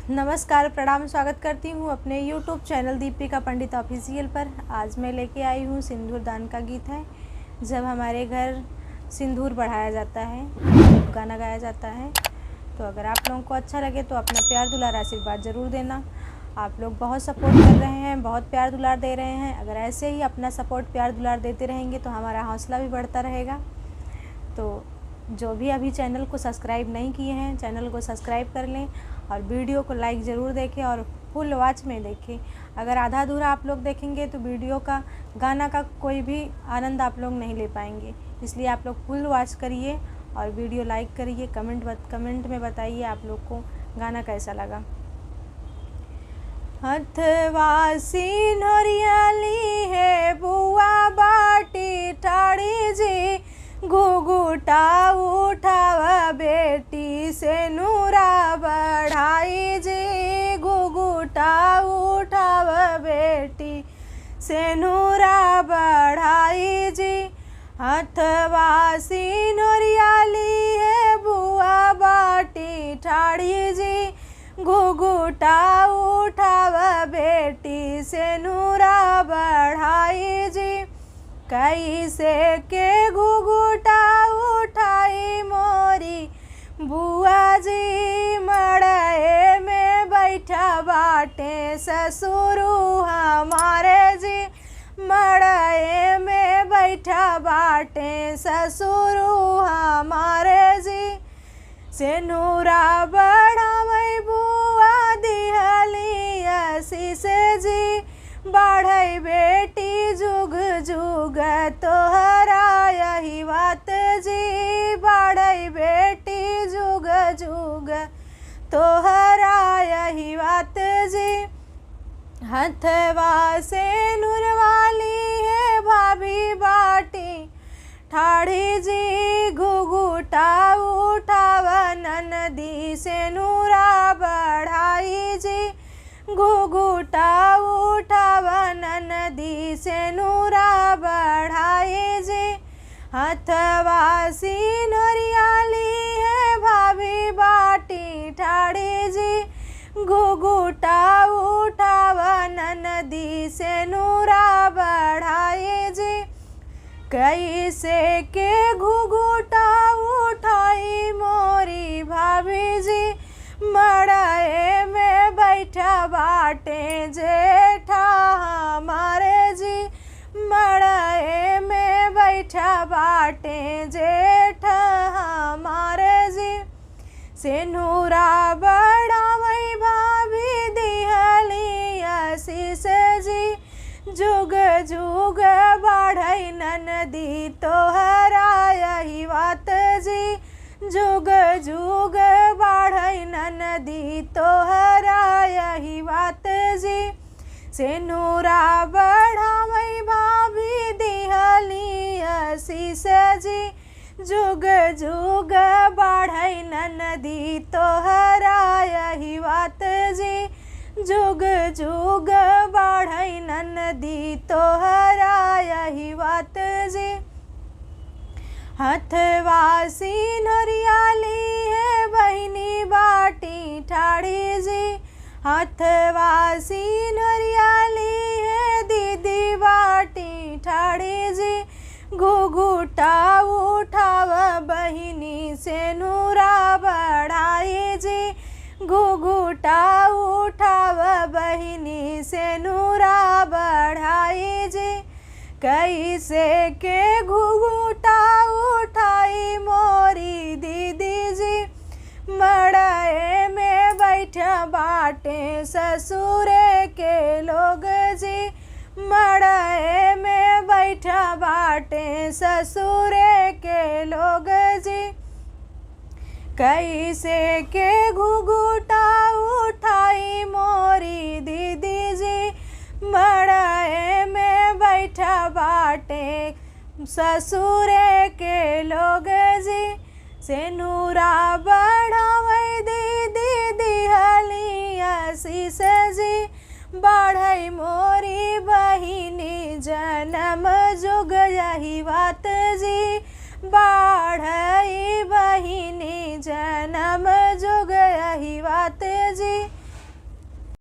नमस्कार, प्रणाम, स्वागत करती हूँ अपने YouTube चैनल दीपिका पंडित ऑफिशियल पर। आज मैं लेके आई हूँ सिंदूर दान का गीत है। जब हमारे घर सिंदूर बढ़ाया जाता है, गाना गाया जाता है। तो अगर आप लोगों को अच्छा लगे तो अपना प्यार दुलार आशीर्वाद ज़रूर देना। आप लोग बहुत सपोर्ट कर रहे हैं, बहुत प्यार दुलार दे रहे हैं। अगर ऐसे ही अपना सपोर्ट प्यार दुलार देते रहेंगे तो हमारा हौसला भी बढ़ता रहेगा। तो जो भी अभी चैनल को सब्सक्राइब नहीं किए हैं, चैनल को सब्सक्राइब कर लें और वीडियो को लाइक ज़रूर देखें और फुल वॉच में देखें। अगर आधा अधूरा आप लोग देखेंगे तो वीडियो का, गाना का कोई भी आनंद आप लोग नहीं ले पाएंगे। इसलिए आप लोग फुल वॉच करिए और वीडियो लाइक करिए। कमेंट में बताइए आप लोग को गाना कैसा लगा। हथवा सिन्हरियाली है बुआ बाटी ठाड़ी जी, घुघुटा उठावा बेटी से नूरा बढ़ाई जी, घुघुटा उठावा बेटी से नूरा बढ़ाई जी। हथवा सिन्हरियाली है बुआ बाटी ठाड़ी जी, घुघुटा उठावा बेटी से नूरा बढ़ाई जी। कैसे के घुघुटा उठाई मोरी बुआ जी, मड़ाए में बैठा बाटे ससुरु हमारे जी, मड़ाए में बैठा बाटे ससुरु हमारे जी। सेनुरा बढ़ावई बुआ दिहली आशीष जी, बढ़ई बेटी जुग जुग तोहरा यही बात जी, बढ़ई बेटी जुग जुग तोहरा यही बात जी। हथवा से नूर वाली है भाभी बाटी ठाड़ी जी, घुघुटा उठावा ननदी से नूरा बढ़ाई जी, घुघुटा उठावा ननदी से नूरा बढ़ाई जी। हथवा सिन्हरियाली है भाभी बाटी ठाड़ी जी, घुघुटा उठावा ननदी से नूरा बढ़ाई जी। कैसे के घुघुटा उठाई मोरी भाभी जी, मड़ाए में बैठा बाटे जेठा हमारे जी, मड़ाए में बैठा बाटे जेठा हमारे जी। सेनुरा बढ़ावई भाभी दिहली आशीष जी, जुग जुग बढ़ई ननदी तोहरा यही बात जी, जुग जुग बढ़ई ननदी तोहरा यही बात जी। सेनुरा बढ़ावई भाभी दिहली आशीष जी, जुग जुग बढ़ई ननदी तोहरा यही बात जी, जुग जुग बढ़ई ननदी तोहरा यही बात जी। हथवा सिन्हरियाली है बहिनी बाटी ठाड़ी जी, हथवा सिन्हरियाली है दीदी बाटी ठाड़ी जी, घुघुटा उठावा बहिनी से नूरा बढ़ाई जी, घुघुटा उठावा बहिनी से नूरा बढ़ाई जी। कैसे के घुघुटा उठाई मोरी दीदी जी, मड़ाए में बैठा बाटे ससुरे के लोग जी, मड़ाए में बैठा बाटे ससुरे के लोग जी। कैसे के घुघुटा उठाई मोरी दीदी जी, मड़ाए में बैठा बाटे ससुरे के लोग जी। सेनुरा बढ़ावई दीदी दिहली आशीष जी, बढ़ई मोरी बहिनी जन्म जुग यही बात जी, बढ़ई बहिनी जन्म जुग यही बात जी।